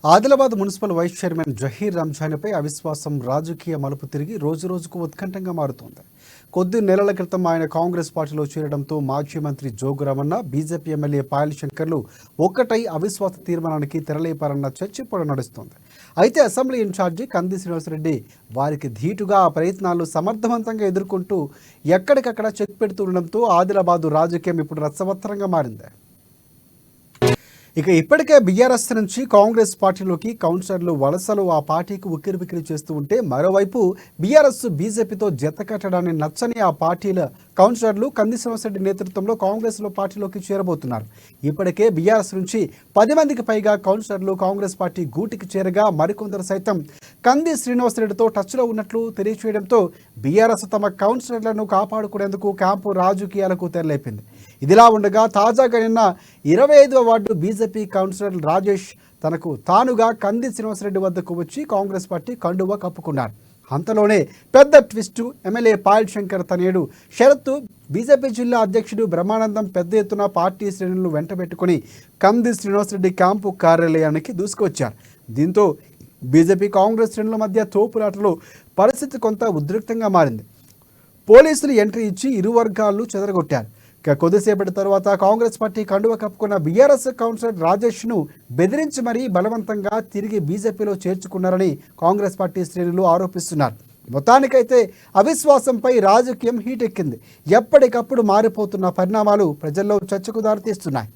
Adilabad municipal vice chairman Zaheer రంజాన్పై అవిశ్వాసం రాజకీయ మలుపు తిరిగి రోజురోజుకు ఉత్కంఠంగా మారుతోంది. కొద్ది నెలల క్రితం ఆయన కాంగ్రెస్ పార్టీలో చేరడంతో మాజీ మంత్రి జోగురామన్న, బీజేపీ ఎమ్మెల్యే పాయల్ శంకర్లు ఒక్కటై అవిశ్వాస తీర్మానానికి తెరలేపారన్న చర్చ ఇప్పుడు నడుస్తోంది. అయితే అసెంబ్లీ ఇన్ఛార్జి కంది శ్రీనివాసరెడ్డి వారికి ధీటుగా ఆ ప్రయత్నాలు సమర్థవంతంగా ఎదుర్కొంటూ ఎక్కడికక్కడ చెక్ పెడుతుండడంతో ఆదిలాబాద్ రాజకీయం ఇప్పుడు రసవత్తరంగా మారింది. ఇక ఇప్పటికే బీఆర్ఎస్ నుంచి కాంగ్రెస్ పార్టీలోకి కౌన్సిలర్లు వలసలు ఆ పార్టీకి ఉక్కిరిబిక్కిరి చేస్తూ ఉంటే, మరోవైపు బీఆర్ఎస్ బీజేపీతో జతకట్టడాన్ని నచ్చని ఆ పార్టీల కౌన్సిలర్లు కంది శ్రీనివాసరెడ్డి నేతృత్వంలో కాంగ్రెస్లో పార్టీలోకి చేరబోతున్నారు. ఇప్పటికే బీఆర్ఎస్ నుంచి 10 మందికి పైగా కౌన్సిలర్లు కాంగ్రెస్ పార్టీ గూటికి చేరగా, మరికొందరు సైతం కంది శ్రీనివాసరెడ్డితో టచ్లో ఉన్నట్లు తెలియచేయడంతో బీఆర్ఎస్ తమ కౌన్సిలర్లను కాపాడుకునేందుకు క్యాంపు రాజకీయాలకు తెరలేపింది. ఇదిలా ఉండగా తాజాగా నిన్న 25వ వార్డు బీజేపీ కౌన్సిలర్ రాజేష్ తనకు తానుగా కంది శ్రీనివాసరెడ్డి వద్దకు వచ్చి కాంగ్రెస్ పార్టీ కండువా కప్పుకున్నారు. అంతలోనే పెద్ద ట్విస్టు. ఎమ్మెల్యే పాయల్ శంకర్ తనయుడు శరత్, బీజేపీ జిల్లా అధ్యక్షుడు బ్రహ్మానందం పెద్ద ఎత్తున పార్టీ శ్రేణులను వెంటబెట్టుకుని కంది శ్రీనివాసరెడ్డి క్యాంపు కార్యాలయానికి దూసుకొచ్చారు. దీంతో బీజేపీ కాంగ్రెస్ శ్రేణుల మధ్య తోపులాటలో పరిస్థితి కొంత ఉద్రిక్తంగా మారింది. పోలీసులు ఎంట్రీ ఇచ్చి ఇరు వర్గాలు చెదరగొట్టారు. కొద్దిసేపటి తర్వాత కాంగ్రెస్ పార్టీ కండువ కప్పుకున్న బీఆర్ఎస్ కౌన్సిలర్ రాజేష్ను బెదిరించి మరీ బలవంతంగా తిరిగి బీజేపీలో చేర్చుకున్నారని కాంగ్రెస్ పార్టీ శ్రేణులు ఆరోపిస్తున్నారు. మొత్తానికైతే అవిశ్వాసంపై రాజకీయం హీటెక్కింది. ఎప్పటికప్పుడు మారిపోతున్న పరిణామాలు ప్రజల్లో చర్చకు దారితీస్తున్నాయి.